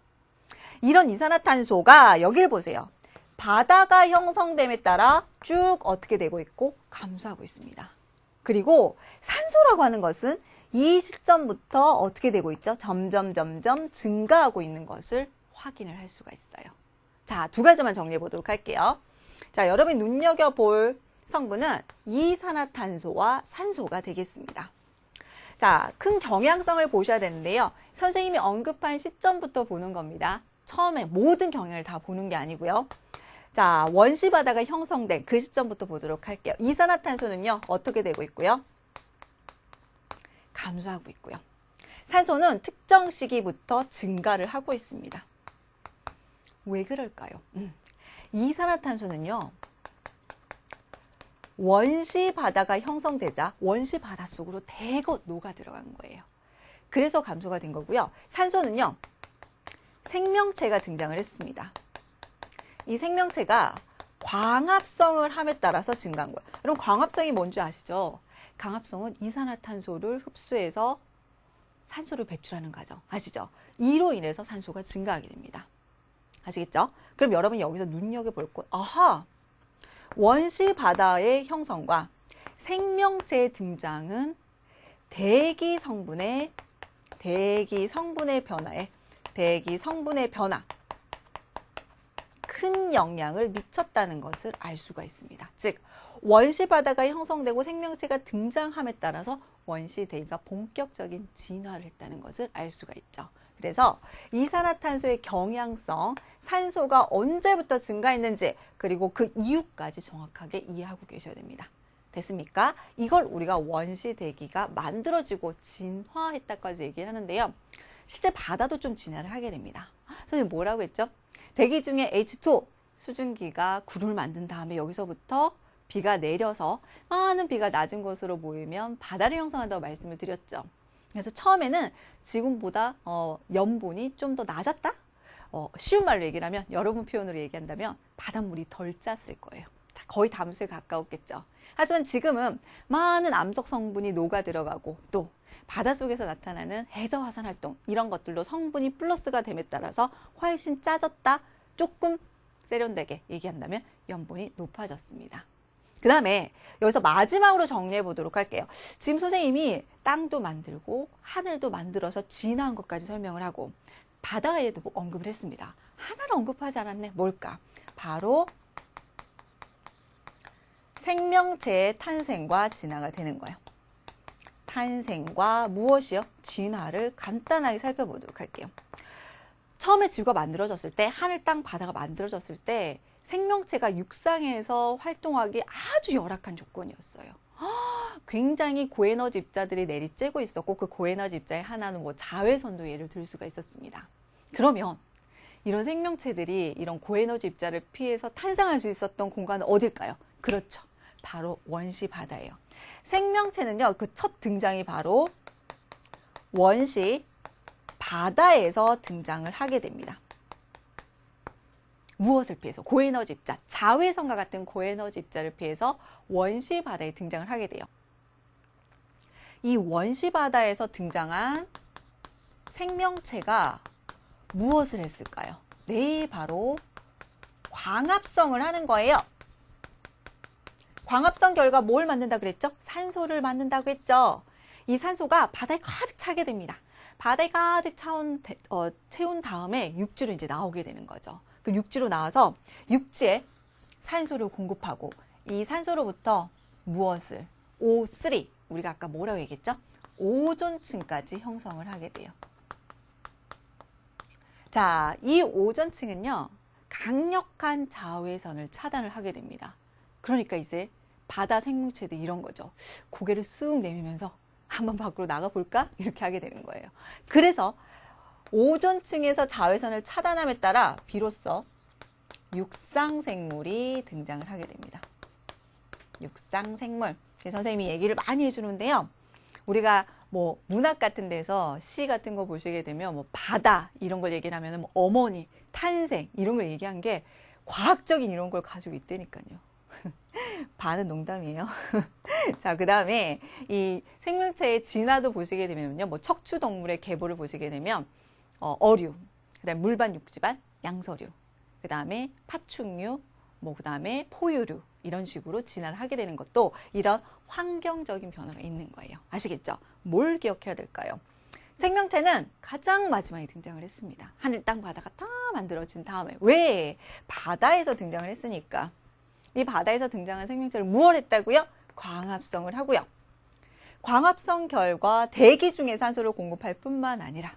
이런 이산화탄소가 여기를 보세요. 바다가 형성됨에 따라 쭉 어떻게 되고 있고 감소하고 있습니다. 그리고 산소라고 하는 것은 이 시점부터 어떻게 되고 있죠? 점점 증가하고 있는 것을 확인을 할 수가 있어요. 자, 두 가지만 정리해 보도록 할게요. 자, 여러분이 눈여겨볼 성분은 이산화탄소와 산소가 되겠습니다. 자, 큰 경향성을 보셔야 되는데요. 선생님이 언급한 시점부터 보는 겁니다. 처음에 모든 경향을 다 보는 게 아니고요. 자, 원시 바다가 형성된 그 시점부터 보도록 할게요. 이산화탄소는요, 어떻게 되고 있고요? 감소하고 있고요. 산소는 특정 시기부터 증가를 하고 있습니다. 왜 그럴까요? 이산화탄소는요, 원시 바다가 형성되자 원시 바다 속으로 대거 녹아 들어간 거예요. 그래서 감소가 된 거고요. 산소는요, 생명체가 등장을 했습니다. 이 생명체가 광합성을 함에 따라서 증가한 거예요. 여러분, 광합성이 뭔지 아시죠? 광합성은 이산화탄소를 흡수해서 산소를 배출하는 과정 아시죠? 이로 인해서 산소가 증가하게 됩니다. 아시겠죠? 그럼 여러분이 여기서 눈여겨볼 것, 아하! 원시 바다의 형성과 생명체의 등장은 대기 성분의 변화, 큰 영향을 미쳤다는 것을 알 수가 있습니다. 즉, 원시 바다가 형성되고 생명체가 등장함에 따라서 원시 대기가 본격적인 진화를 했다는 것을 알 수가 있죠. 그래서 이산화탄소의 경향성, 산소가 언제부터 증가했는지, 그리고 그 이유까지 정확하게 이해하고 계셔야 됩니다. 됐습니까? 이걸 우리가 원시 대기가 만들어지고 진화했다까지 얘기를 하는데요. 실제 바다도 좀 진화를 하게 됩니다. 선생님 뭐라고 했죠? 대기 중에 H2O, 수증기가 구름을 만든 다음에 여기서부터 비가 내려서 많은 비가 낮은 곳으로 모이면 바다를 형성한다고 말씀을 드렸죠. 그래서 처음에는 지금보다 염분이 좀 더 낮았다? 쉬운 말로 얘기를 하면, 여러분 표현으로 얘기한다면 바닷물이 덜 짰을 거예요. 거의 담수에 가까웠겠죠. 하지만 지금은 많은 암석 성분이 녹아 들어가고 또 바닷속에서 나타나는 해저 화산 활동, 이런 것들로 성분이 플러스가 됨에 따라서 훨씬 짜졌다, 조금 세련되게 얘기한다면 염분이 높아졌습니다. 그 다음에 여기서 마지막으로 정리해 보도록 할게요. 지금 선생님이 땅도 만들고 하늘도 만들어서 진화한 것까지 설명을 하고 바다에도 언급을 했습니다. 하나를 언급하지 않았네. 뭘까? 바로 생명체의 탄생과 진화가 되는 거예요. 탄생과 무엇이요? 진화를 간단하게 살펴보도록 할게요. 처음에 지구가 만들어졌을 때, 하늘, 땅, 바다가 만들어졌을 때 생명체가 육상에서 활동하기 아주 열악한 조건이었어요. 굉장히 고에너지 입자들이 내리쬐고 있었고, 그 고에너지 입자의 하나는 자외선도 예를 들 수가 있었습니다. 그러면 이런 생명체들이 이런 고에너지 입자를 피해서 탄생할 수 있었던 공간은 어딜까요? 그렇죠. 바로 원시 바다예요. 생명체는요, 그 첫 등장이 바로 원시 바다에서 등장을 하게 됩니다. 무엇을 피해서? 고에너지 입자, 자외선과 같은 고에너지 입자를 피해서 원시 바다에 등장을 하게 돼요. 이 원시 바다에서 등장한 생명체가 무엇을 했을까요? 네, 바로 광합성을 하는 거예요. 광합성 결과 뭘 만든다 그랬죠? 산소를 만든다고 했죠. 이 산소가 바다에 가득 차게 됩니다. 바다에 가득 채운 다음에 육지로 이제 나오게 되는 거죠. 그 육지로 나와서 육지에 산소를 공급하고, 이 산소로부터 무엇을? O3, 우리가 아까 뭐라고 얘기했죠? 오존층까지 형성을 하게 돼요. 자, 이 오존층은요, 강력한 자외선을 차단을 하게 됩니다. 그러니까 이제 바다 생물체도 이런 거죠. 고개를 쑥 내밀면서 한번 밖으로 나가볼까? 이렇게 하게 되는 거예요. 그래서 오존층에서 자외선을 차단함에 따라 비로소 육상생물이 등장을 하게 됩니다. 육상생물. 선생님이 얘기를 많이 해주는데요. 우리가 문학 같은 데서 시 같은 거 보시게 되면 바다 이런 걸 얘기를 하면 어머니, 탄생 이런 걸 얘기한 게 과학적인 이런 걸 가지고 있다니까요. 반은 농담이에요. 자, 그 다음에 이 생명체의 진화도 보시게 되면요. 척추동물의 계보를 보시게 되면 어류, 그 다음에 물반, 육지반, 양서류, 그 다음에 파충류, 그 다음에 포유류, 이런 식으로 진화를 하게 되는 것도 이런 환경적인 변화가 있는 거예요. 아시겠죠? 뭘 기억해야 될까요? 생명체는 가장 마지막에 등장을 했습니다. 하늘, 땅, 바다가 다 만들어진 다음에. 왜? 바다에서 등장을 했으니까. 이 바다에서 등장한 생명체를 무엇 했다고요? 광합성을 하고요. 광합성 결과 대기 중에 산소를 공급할 뿐만 아니라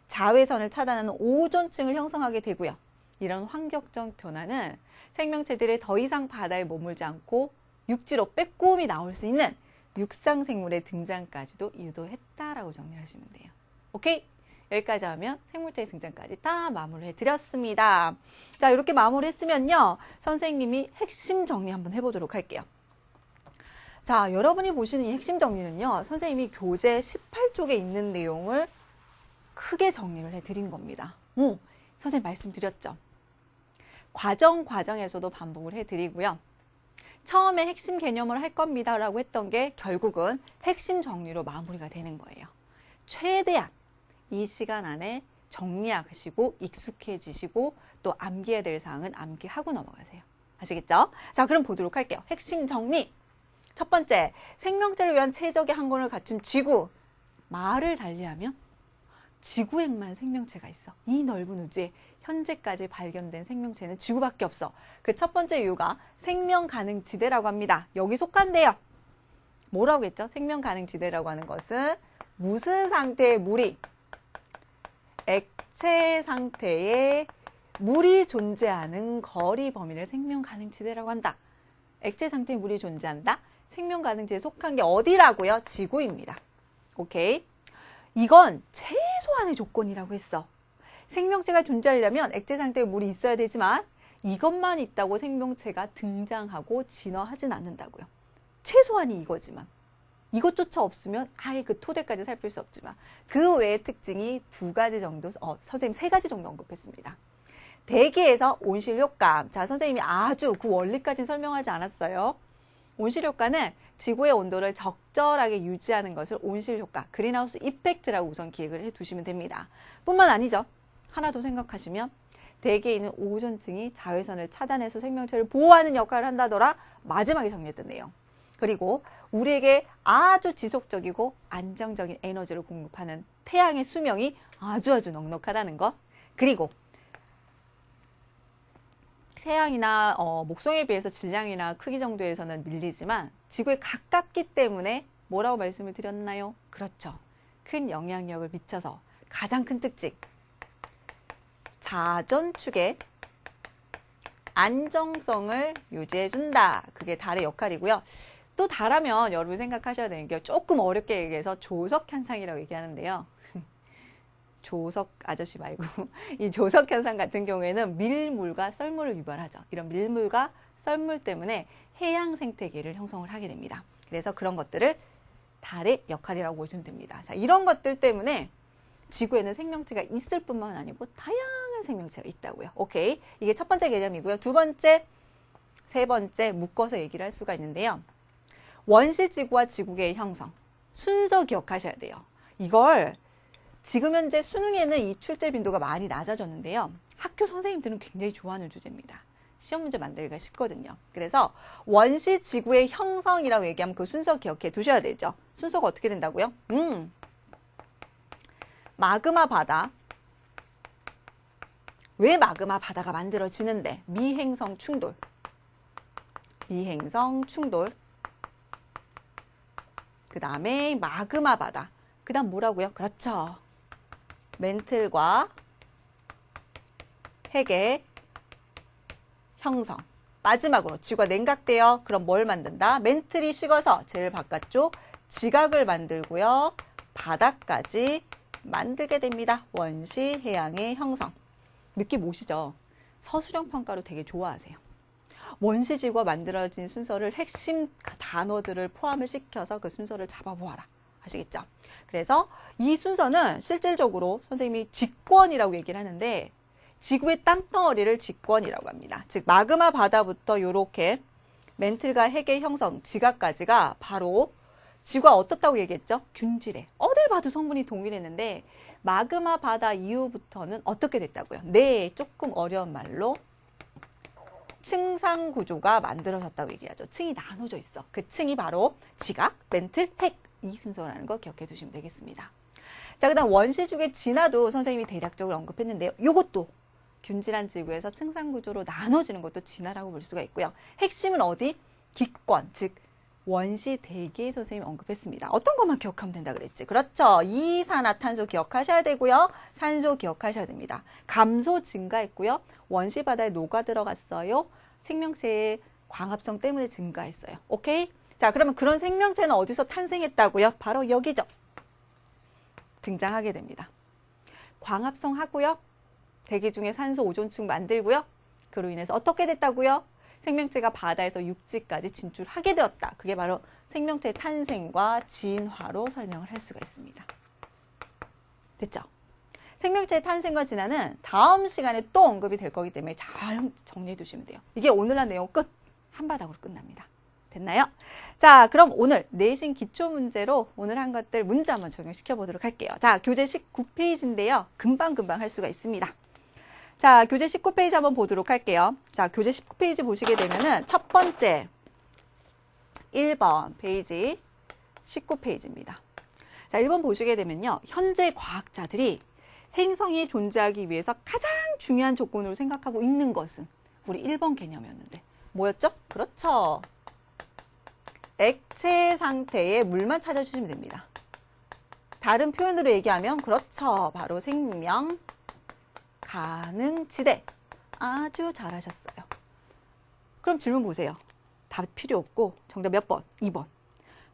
자외선을 차단하는 오존층을 형성하게 되고요. 이런 환경적 변화는 생명체들이 더 이상 바다에 머물지 않고 육지로 빼꼼히 나올 수 있는 육상생물의 등장까지도 유도했다라고 정리하시면 돼요. 오케이? 여기까지 하면 생물체의 등장까지 다 마무리해 드렸습니다. 자, 이렇게 마무리했으면요, 선생님이 핵심 정리 한번 해보도록 할게요. 자, 여러분이 보시는 이 핵심 정리는요, 선생님이 교재 18쪽에 있는 내용을 크게 정리를 해드린 겁니다. 선생님 말씀드렸죠. 과정에서도 반복을 해드리고요. 처음에 핵심 개념을 할 겁니다 라고 했던 게 결국은 핵심 정리로 마무리가 되는 거예요. 최대한 이 시간 안에 정리하시고 익숙해지시고 또 암기해야 될 사항은 암기하고 넘어가세요. 아시겠죠? 자, 그럼 보도록 할게요. 핵심 정리. 첫 번째, 생명체를 위한 최적의 항공을 갖춘 지구. 말을 달리하면 지구에만 생명체가 있어. 이 넓은 우주에 현재까지 발견된 생명체는 지구밖에 없어. 그 첫 번째 이유가 생명 가능 지대라고 합니다. 여기 속한대요. 뭐라고 했죠? 생명 가능 지대라고 하는 것은 무슨 상태의 물이 액체 상태의 물이 존재하는 거리 범위를 생명 가능 지대라고 한다. 액체 상태의 물이 존재한다. 생명 가능 지대에 속한 게 어디라고요? 지구입니다. 오케이? 이건 최소한의 조건이라고 했어. 생명체가 존재하려면 액체 상태의 물이 있어야 되지만 이것만 있다고 생명체가 등장하고 진화하진 않는다고요. 최소한이 이거지만. 이것조차 없으면 아예 그 토대까지 살필 수 없지만 그 외의 특징이 2가지 정도, 선생님 3가지 정도 언급했습니다. 대기에서 온실효과. 자, 선생님이 아주 그 원리까지는 설명하지 않았어요. 온실효과는 지구의 온도를 적절하게 유지하는 것을 온실효과, 그린하우스 이펙트라고 우선 기획을 해두시면 됩니다. 뿐만 아니죠. 하나 더 생각하시면 대기에 있는 오존층이 자외선을 차단해서 생명체를 보호하는 역할을 한다더라. 마지막에 정리했던 내용. 그리고 우리에게 아주 지속적이고 안정적인 에너지를 공급하는 태양의 수명이 아주 넉넉하다는 것. 그리고 태양이나 목성에 비해서 질량이나 크기 정도에서는 밀리지만 지구에 가깝기 때문에 뭐라고 말씀을 드렸나요? 그렇죠. 큰 영향력을 미쳐서 가장 큰 특징. 자전축의 안정성을 유지해준다. 그게 달의 역할이고요. 또 달하면 여러분 생각하셔야 되는 게 조금 어렵게 얘기해서 조석현상이라고 얘기하는데요. 조석 아저씨 말고 이 조석현상 같은 경우에는 밀물과 썰물을 유발하죠. 이런 밀물과 썰물 때문에 해양 생태계를 형성을 하게 됩니다. 그래서 그런 것들을 달의 역할이라고 보시면 됩니다. 자, 이런 것들 때문에 지구에는 생명체가 있을 뿐만 아니고 다양한 생명체가 있다고요. 오케이. 이게 첫 번째 개념이고요. 두 번째, 세 번째 묶어서 얘기를 할 수가 있는데요. 원시지구와 지구계의 형성. 순서 기억하셔야 돼요. 이걸 지금 현재 수능에는 이 출제 빈도가 많이 낮아졌는데요. 학교 선생님들은 굉장히 좋아하는 주제입니다. 시험 문제 만들기가 쉽거든요. 그래서 원시지구의 형성이라고 얘기하면 그 순서 기억해 두셔야 되죠. 순서가 어떻게 된다고요? 마그마 바다. 왜 마그마 바다가 만들어지는데? 미행성 충돌. 미행성 충돌. 그 다음에 마그마 바다. 그 다음 뭐라고요? 그렇죠. 멘틀과 핵의 형성. 마지막으로 지구가 냉각되어 그럼 뭘 만든다? 멘틀이 식어서 제일 바깥쪽 지각을 만들고요. 바다까지 만들게 됩니다. 원시 해양의 형성. 느낌 오시죠? 서술형 평가로 되게 좋아하세요. 원시지구가 만들어진 순서를 핵심 단어들을 포함을 시켜서 그 순서를 잡아보아라. 아시겠죠? 그래서 이 순서는 실질적으로 선생님이 직권이라고 얘기를 하는데 지구의 땅덩어리를 직권이라고 합니다. 즉 마그마 바다부터 이렇게 멘틀과 핵의 형성, 지각까지가 바로 지구가 어떻다고 얘기했죠? 균질해. 어딜 봐도 성분이 동일했는데 마그마 바다 이후부터는 어떻게 됐다고요? 네, 조금 어려운 말로 층상 구조가 만들어졌다고 얘기하죠. 층이 나눠져 있어. 그 층이 바로 지각, 멘틀, 핵. 이 순서라는 거 기억해 두시면 되겠습니다. 자, 그 다음 원시지구의 진화도 선생님이 대략적으로 언급했는데요. 이것도 균질한 지구에서 층상 구조로 나눠지는 것도 진화라고 볼 수가 있고요. 핵심은 어디? 기권, 즉 원시 대기 선생님이 언급했습니다. 어떤 것만 기억하면 된다 그랬지? 그렇죠. 이산화탄소 기억하셔야 되고요. 산소 기억하셔야 됩니다. 감소 증가했고요. 원시 바다에 녹아 들어갔어요. 생명체의 광합성 때문에 증가했어요. 오케이? 자, 그러면 그런 생명체는 어디서 탄생했다고요? 바로 여기죠. 등장하게 됩니다. 광합성 하고요. 대기 중에 산소 오존층 만들고요. 그로 인해서 어떻게 됐다고요? 생명체가 바다에서 육지까지 진출하게 되었다. 그게 바로 생명체의 탄생과 진화로 설명을 할 수가 있습니다. 됐죠? 생명체의 탄생과 진화는 다음 시간에 또 언급이 될 거기 때문에 잘 정리해 두시면 돼요. 이게 오늘 한 내용 끝. 한바닥으로 끝납니다. 됐나요? 자, 그럼 오늘 내신 기초 문제로 오늘 한 것들 문제 한번 적용시켜 보도록 할게요. 자, 교재 19페이지인데요. 금방 할 수가 있습니다. 자, 교재 19페이지 한번 보도록 할게요. 자, 교재 19페이지 보시게 되면은 첫 번째 1번 페이지 19페이지입니다. 자, 1번 보시게 되면요. 현재 과학자들이 행성이 존재하기 위해서 가장 중요한 조건으로 생각하고 있는 것은 우리 1번 개념이었는데 뭐였죠? 그렇죠. 액체 상태의 물만 찾아주시면 됩니다. 다른 표현으로 얘기하면 그렇죠. 바로 생명 가능지대. 아주 잘하셨어요. 그럼 질문 보세요. 답 필요 없고 정답 몇 번? 2번.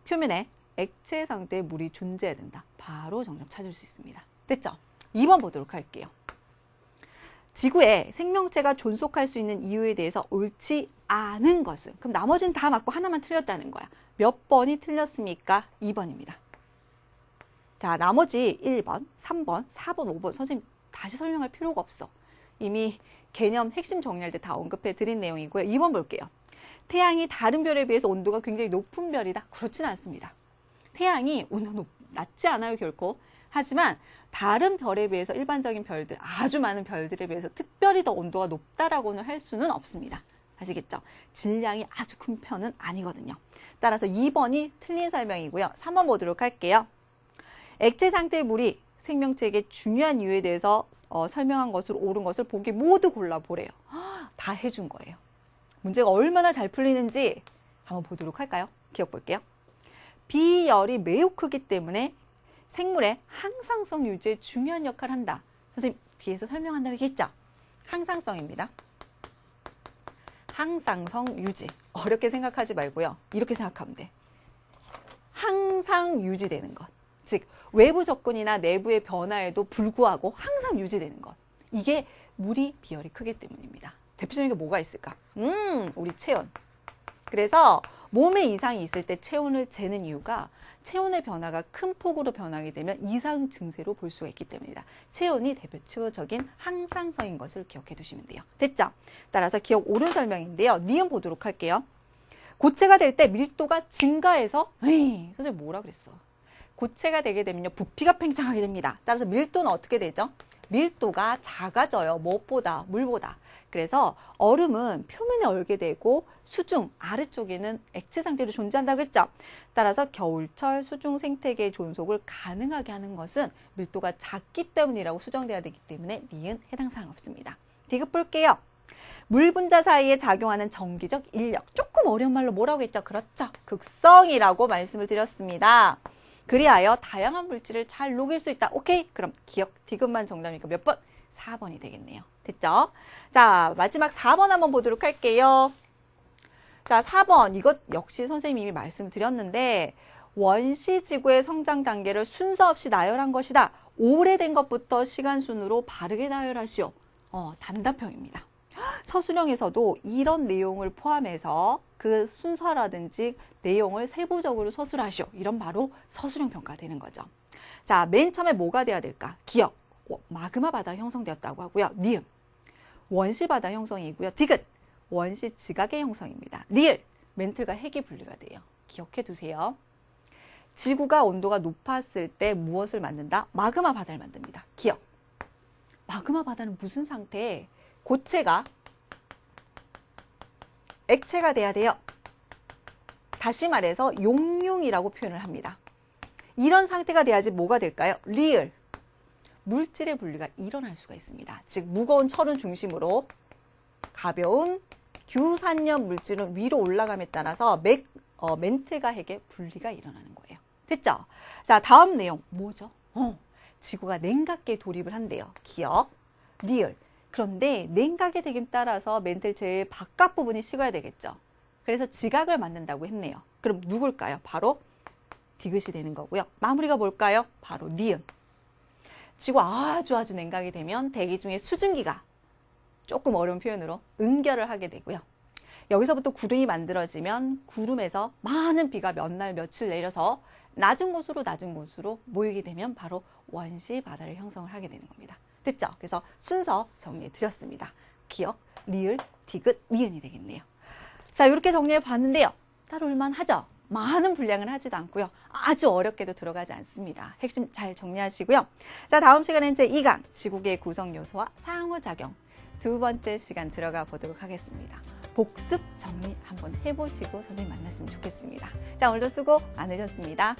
표면에 액체 상태의 물이 존재해야 된다. 바로 정답 찾을 수 있습니다. 됐죠? 2번 보도록 할게요. 지구에 생명체가 존속할 수 있는 이유에 대해서 옳지 않은 것은, 그럼 나머지는 다 맞고 하나만 틀렸다는 거야. 몇 번이 틀렸습니까? 2번입니다. 자, 나머지 1번, 3번, 4번, 5번 선생님 다시 설명할 필요가 없어. 이미 개념 핵심 정리할 때 다 언급해 드린 내용이고요. 2번 볼게요. 태양이 다른 별에 비해서 온도가 굉장히 높은 별이다. 그렇지는 않습니다. 태양이 온도가 낮지 않아요, 결코. 하지만 다른 별에 비해서 일반적인 별들, 아주 많은 별들에 비해서 특별히 더 온도가 높다라고는 할 수는 없습니다. 아시겠죠? 질량이 아주 큰 편은 아니거든요. 따라서 2번이 틀린 설명이고요. 3번 보도록 할게요. 액체 상태의 물이 생명체에게 중요한 이유에 대해서 설명한 것으로 옳은 것을 보기 모두 골라보래요. 다 해준 거예요. 문제가 얼마나 잘 풀리는지 한번 보도록 할까요? 기억 볼게요. 비열이 매우 크기 때문에 생물의 항상성 유지에 중요한 역할을 한다. 선생님 뒤에서 설명한다고 얘기했죠? 항상성입니다. 항상성 유지. 어렵게 생각하지 말고요. 이렇게 생각하면 돼. 항상 유지되는 것. 즉 외부 접근이나 내부의 변화에도 불구하고 항상 유지되는 것. 이게 물이 비열이 크기 때문입니다. 대표적인 게 뭐가 있을까? 우리 체온. 그래서 몸에 이상이 있을 때 체온을 재는 이유가 체온의 변화가 큰 폭으로 변하게 되면 이상 증세로 볼 수가 있기 때문이다. 체온이 대표적인 항상성인 것을 기억해 두시면 돼요. 됐죠? 따라서 기억 옳은 설명인데요. 니은 보도록 할게요. 고체가 될 때 밀도가 증가해서 선생님 뭐라 그랬어? 고체가 되게 되면요. 부피가 팽창하게 됩니다. 따라서 밀도는 어떻게 되죠? 밀도가 작아져요. 무엇보다? 물보다. 그래서 얼음은 표면에 얼게 되고 수중 아래쪽에는 액체 상태로 존재한다고 했죠. 따라서 겨울철 수중 생태계의 존속을 가능하게 하는 것은 밀도가 작기 때문이라고 수정돼야 되기 때문에 니은 해당 사항 없습니다. 디귿 볼게요. 물 분자 사이에 작용하는 전기적 인력. 조금 어려운 말로 뭐라고 했죠? 그렇죠. 극성이라고 말씀을 드렸습니다. 그리하여 다양한 물질을 잘 녹일 수 있다. 오케이? 그럼 기억 디귿만 정답이니까 몇 번? 4번이 되겠네요. 됐죠? 자, 마지막 4번 한번 보도록 할게요. 자, 4번. 이것 역시 선생님이 이미 말씀드렸는데 원시지구의 성장 단계를 순서 없이 나열한 것이다. 오래된 것부터 시간 순으로 바르게 나열하시오. 단답형입니다. 서술형에서도 이런 내용을 포함해서 그 순서라든지 내용을 세부적으로 서술하시오. 이런 바로 서술형 평가가 되는 거죠. 자, 맨 처음에 뭐가 돼야 될까? 기억. 마그마 바다 형성되었다고 하고요. 니은. 원시 바다 형성이고요. 디귿. 원시 지각의 형성입니다. 리을. 멘틀과 핵이 분리가 돼요. 기억해 두세요. 지구가 온도가 높았을 때 무엇을 만든다? 마그마 바다를 만듭니다. 기억. 마그마 바다는 무슨 상태에 고체가 액체가 돼야 돼요. 다시 말해서 용융이라고 표현을 합니다. 이런 상태가 돼야지 뭐가 될까요? 리을. 물질의 분리가 일어날 수가 있습니다. 즉 무거운 철은 중심으로 가벼운 규산염 물질은 위로 올라감에 따라서 멘틀과 핵의 분리가 일어나는 거예요. 됐죠? 자, 다음 내용 뭐죠? 지구가 냉각기에 돌입을 한대요. 기억, 리을. 그런데 냉각이 되긴 따라서 멘틀 제일 바깥 부분이 식어야 되겠죠. 그래서 지각을 만든다고 했네요. 그럼 누굴까요? 바로 디귿이 되는 거고요. 마무리가 뭘까요? 바로 니은. 지구 아주 냉각이 되면 대기 중에 수증기가 조금 어려운 표현으로 응결을 하게 되고요. 여기서부터 구름이 만들어지면 구름에서 많은 비가 몇 날 며칠 내려서 낮은 곳으로 모이게 되면 바로 원시 바다를 형성을 하게 되는 겁니다. 됐죠? 그래서 순서 정리해 드렸습니다. 기억, 리을, 디귿, 니은이 되겠네요. 자, 이렇게 정리해 봤는데요. 따라올만 하죠? 많은 분량을 하지도 않고요. 아주 어렵게도 들어가지 않습니다. 핵심 잘 정리하시고요. 자, 다음 시간엔 제2강 지구계의 구성 요소와 상호작용 두 번째 시간 들어가 보도록 하겠습니다. 복습 정리 한번 해보시고 선생님 만났으면 좋겠습니다. 자, 오늘도 수고 많으셨습니다.